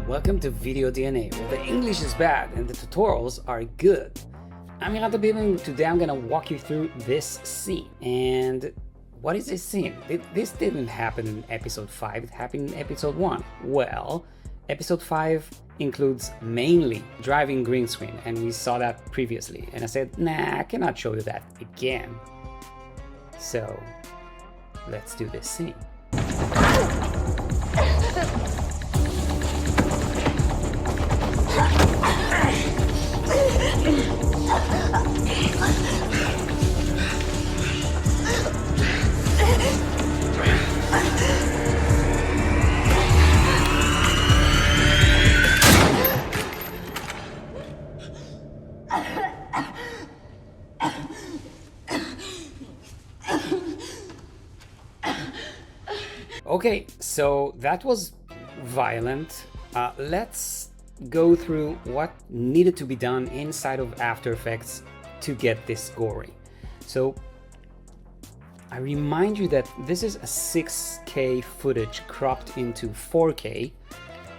Welcome to Video DNA, where the English is bad and the tutorials are good. I'm Miranda and today I'm gonna walk you through this scene. And what is this scene? This didn't happen in episode 5, it happened in episode 1. Well, episode 5 includes mainly driving green screen, and we saw that previously. And I said, nah, I cannot show you that again. So, let's do this scene. Okay, so that was violent. Let's go through what needed to be done inside of After Effects to get this gory. So I remind you that this is a 6K footage cropped into 4K,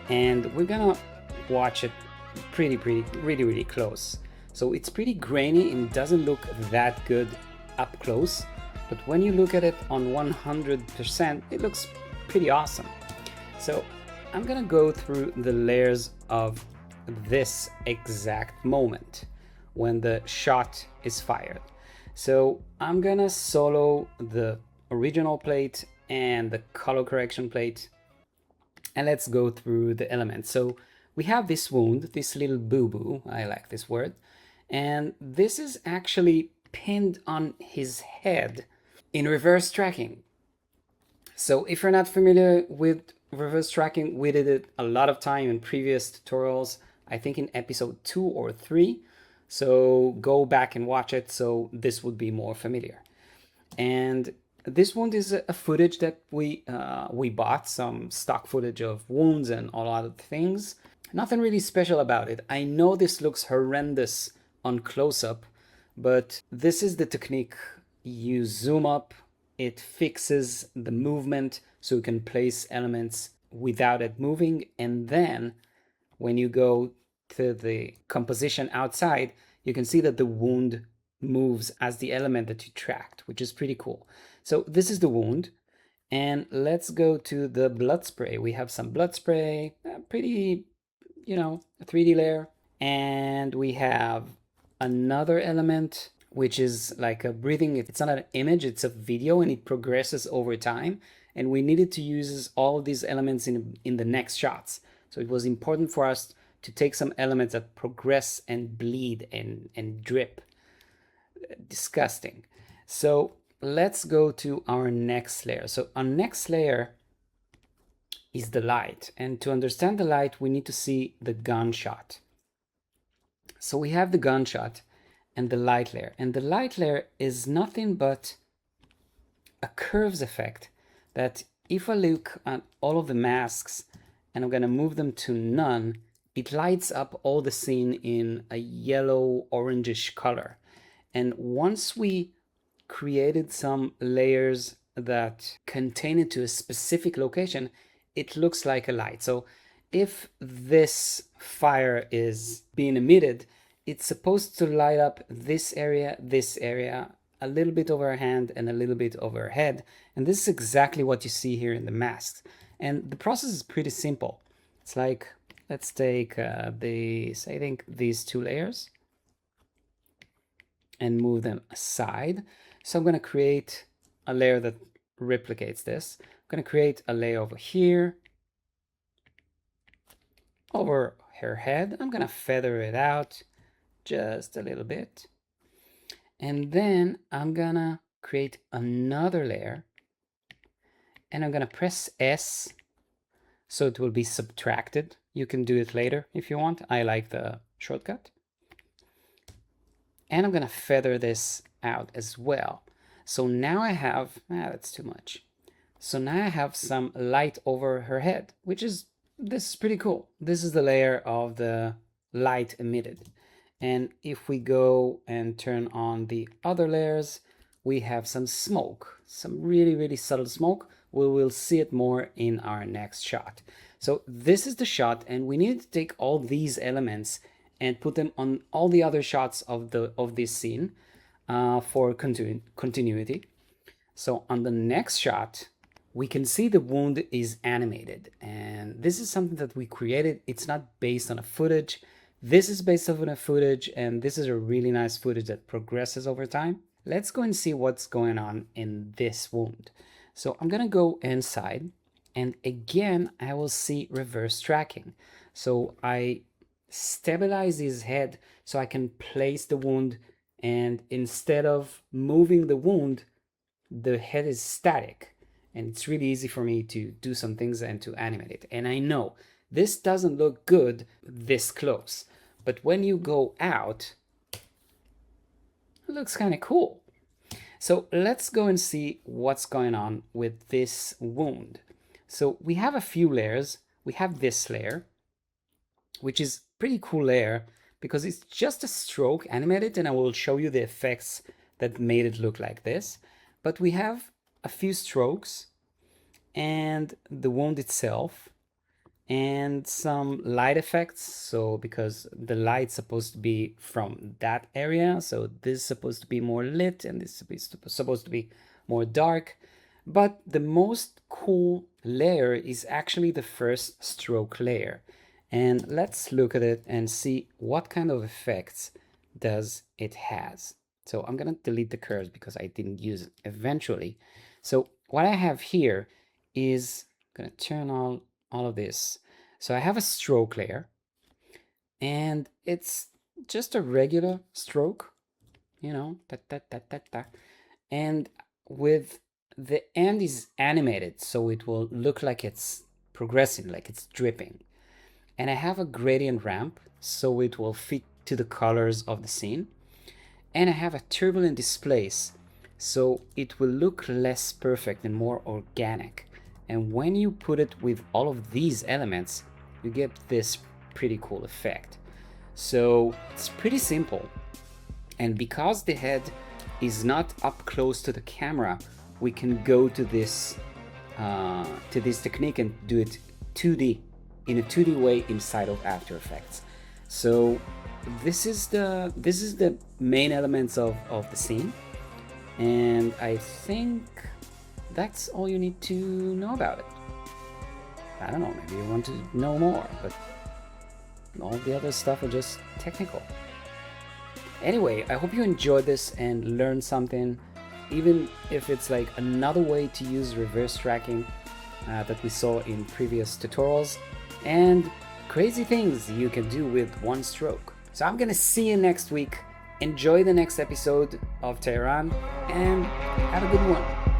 and we're gonna watch it really close. So it's pretty grainy and doesn't look that good up close, but when you look at it on 100%, it looks pretty awesome. So I'm gonna go through the layers of this exact moment when the shot is fired. So I'm gonna solo the original plate and the color correction plate, and let's go through the elements. So we have this wound, this little boo-boo, I like this word, and this is actually pinned on his head in reverse tracking. So if you're not familiar with reverse tracking, we did it a lot of time in previous tutorials, I think in episode 2 or 3. So go back and watch it, so this would be more familiar. And this wound is a footage that we bought, some stock footage of wounds and a lot of things. Nothing really special about it. I know this looks horrendous on close-up, but this is the technique. You zoom up, it fixes the movement so you can place elements without it moving, and then when you go to the composition outside, you can see that the wound moves as the element that you tracked, which is pretty cool. So this is the wound, and let's go to the blood spray. We have some blood spray, pretty, a 3D layer, and we have another element which is like a breathing. It's not an image, it's a video, and it progresses over time. And we needed to use all of these elements in the next shots. So it was important for us to take some elements that progress and bleed and drip. Disgusting. So let's go to our next layer. So our next layer is the light. And to understand the light, we need to see the gunshot. So we have the gunshot and the light layer. And the light layer is nothing but a curves effect that if I look at all of the masks and I'm gonna move them to none, it lights up all the scene in a yellow orangish color. And once we created some layers that contain it to a specific location, it looks like a light. So if this fire is being emitted, it's supposed to light up this area, a little bit over her hand and a little bit over her head. And this is exactly what you see here in the masks. And the process is pretty simple. It's like, let's take I think these 2 layers and move them aside. So I'm gonna create a layer that replicates this. I'm gonna create a layer over here, over her head. I'm gonna feather it out just a little bit. And then I'm gonna create another layer, and I'm gonna press S so it will be subtracted. You can do it later if you want. I like the shortcut. And I'm gonna feather this out as well. So now I have, that's too much. So now I have some light over her head, this is pretty cool. This is the layer of the light emitted. And if we go and turn on the other layers, we have some smoke, some really subtle smoke, we will see it more in our next shot. So this is the shot, and we need to take all these elements and put them on all the other shots of this scene for continuity. So on the next shot, we can see the wound is animated, and this is something that we created. It's not based on a footage. This is based on a footage, and this is a really nice footage that progresses over time. Let's go and see what's going on in this wound. So I'm gonna go inside, and again, I will see reverse tracking. So I stabilize his head so I can place the wound, and instead of moving the wound, the head is static. And it's really easy for me to do some things and to animate it. And I know this doesn't look good this close, but when you go out, it looks kind of cool. So let's go and see what's going on with this wound. So we have a few layers. We have this layer, which is pretty cool layer because it's just a stroke animated, and I will show you the effects that made it look like this. But we have a few strokes and the wound itself and some light effects. So because the light's supposed to be from that area, so this is supposed to be more lit and this is supposed to be more dark. But the most cool layer is actually the first stroke layer. And let's look at it and see what kind of effects does it has. So I'm gonna delete the curves because I didn't use it eventually. So what I have here is, I'm gonna turn on all of this. So I have a stroke layer, and it's just a regular stroke, you know, ta, ta, ta, ta, ta. And with the end is animated, so it will look like it's progressing, like it's dripping. And I have a gradient ramp, so it will fit to the colors of the scene. And I have a turbulent displace, so it will look less perfect and more organic. And when you put it with all of these elements, you get this pretty cool effect. So it's pretty simple. And because the head is not up close to the camera, we can go to this technique and do it 2D, in a 2D way inside of After Effects. So this is the main elements of the scene, and I think that's all you need to know about it. I don't know, maybe you want to know more, but all the other stuff are just technical. Anyway, I hope you enjoyed this and learned something, even if it's like another way to use reverse tracking that we saw in previous tutorials, and crazy things you can do with one stroke. So I'm gonna see you next week. Enjoy the next episode of Tehran and have a good one.